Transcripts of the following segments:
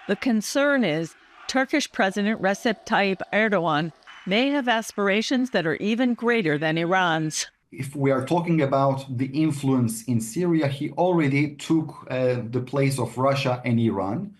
The concern is Turkish President Recep Tayyip Erdogan may have aspirations that are even greater than Iran's. If we are talking about the influence in Syria, he already took the place of Russia and Iran.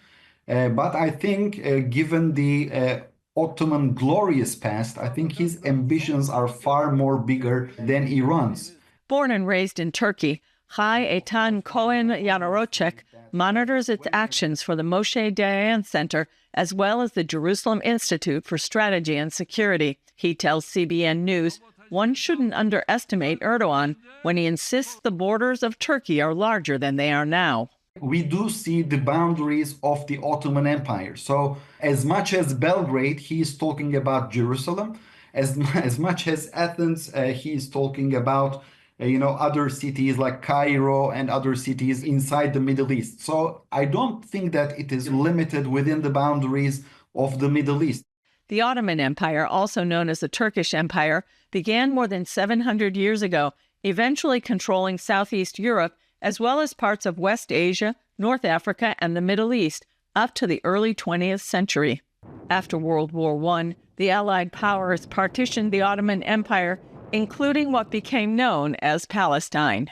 But I think given the Ottoman glorious past, I think his ambitions are far more bigger than Iran's. Born and raised in Turkey, Eytan Cohen Yanarocak monitors its actions for the Moshe Dayan Center as well as the Jerusalem Institute for Strategy and Security. He tells CBN News one shouldn't underestimate Erdogan when he insists the borders of Turkey are larger than they are now. We do see the boundaries of the Ottoman Empire. So as much as Belgrade, he is talking about Jerusalem. As much as Athens, he is talking about other cities like Cairo and other cities inside the Middle East. So I don't think that it is limited within the boundaries of the Middle East. The Ottoman Empire, also known as the Turkish Empire, began more than 700 years ago, eventually controlling Southeast Europe as well as parts of West Asia, North Africa, and the Middle East up to the early 20th century. After World War I, the Allied powers partitioned the Ottoman Empire, including what became known as Palestine.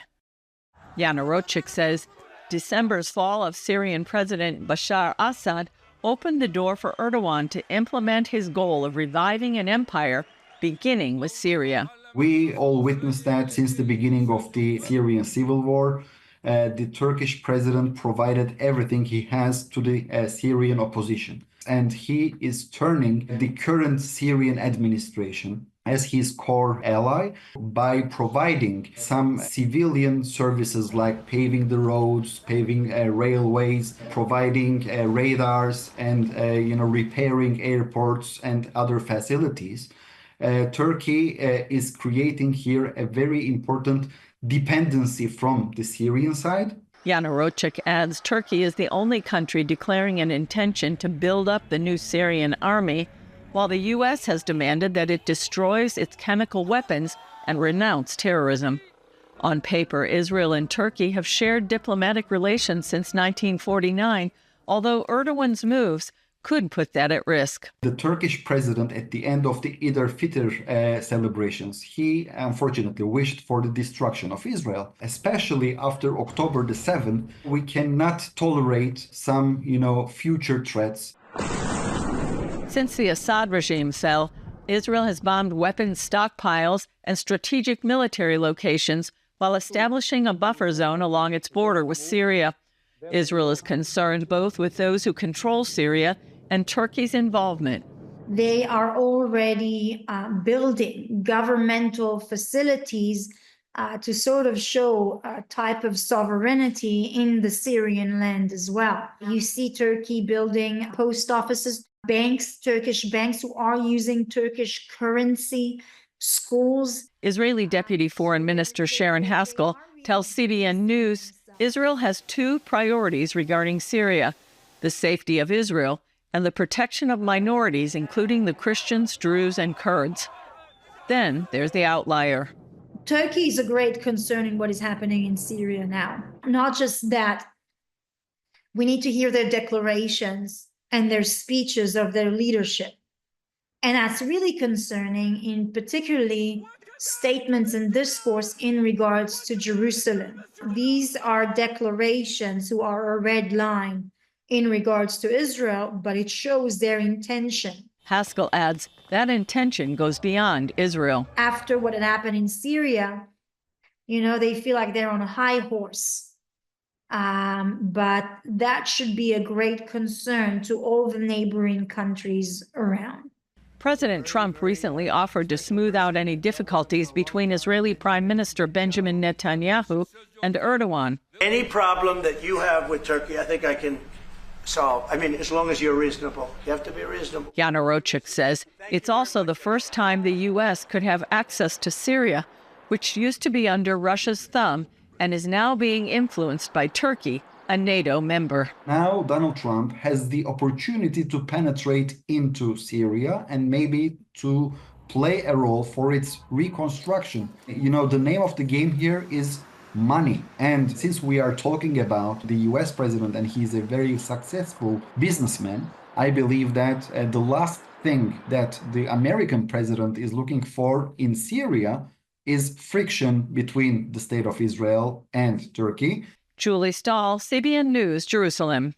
Yanarocak says December's fall of Syrian President Bashar Assad opened the door for Erdogan to implement his goal of reviving an empire, beginning with Syria. We all witnessed that since the beginning of the Syrian civil war. The Turkish president provided everything he has to the Syrian opposition. And he is turning the current Syrian administration as his core ally by providing some civilian services like paving the roads, paving railways, providing radars, and repairing airports and other facilities. Turkey is creating here a very important dependency from the Syrian side. Yanarocak adds Turkey is the only country declaring an intention to build up the new Syrian army, while the U.S. has demanded that it destroys its chemical weapons and renounce terrorism. On paper, Israel and Turkey have shared diplomatic relations since 1949, although Erdogan's moves could put that at risk. The Turkish president, at the end of the Eid al-Fitr celebrations, he unfortunately wished for the destruction of Israel, especially after October the 7th. We cannot tolerate some, future threats. Since the Assad regime fell, Israel has bombed weapons stockpiles and strategic military locations while establishing a buffer zone along its border with Syria. Israel is concerned both with those who control Syria and Turkey's involvement. They are already building governmental facilities to sort of show a type of sovereignty in the Syrian land as well. You see Turkey building post offices, banks, Turkish banks who are using Turkish currency, schools. Israeli Deputy Foreign Minister Sharon Haskell tells CBN News Israel has two priorities regarding Syria: the safety of Israel and the protection of minorities, including the Christians, Druze, and Kurds. Then there's the outlier. Turkey is a great concern in what is happening in Syria now. Not just that, we need to hear their declarations and their speeches of their leadership. And that's really concerning, in particularly statements and discourse in regards to Jerusalem. These are declarations who are a red line in regards to Israel, but it shows their intention. Haskell adds that intention goes beyond Israel. After what had happened in Syria, they feel like they're on a high horse. But that should be a great concern to all the neighboring countries around. President Trump recently offered to smooth out any difficulties between Israeli Prime Minister Benjamin Netanyahu and Erdogan. Any problem that you have with Turkey, I think I can solve. As long as you're reasonable. You have to be reasonable. Yanarocak says it's also the first time the U.S. could have access to Syria, which used to be under Russia's thumb and is now being influenced by Turkey, a NATO member. Now Donald Trump has the opportunity to penetrate into Syria and maybe to play a role for its reconstruction. The name of the game here is money. And since we are talking about the US president and he's a very successful businessman, I believe that the last thing that the American president is looking for in Syria is friction between the state of Israel and Turkey. Julie Stahl, CBN News, Jerusalem.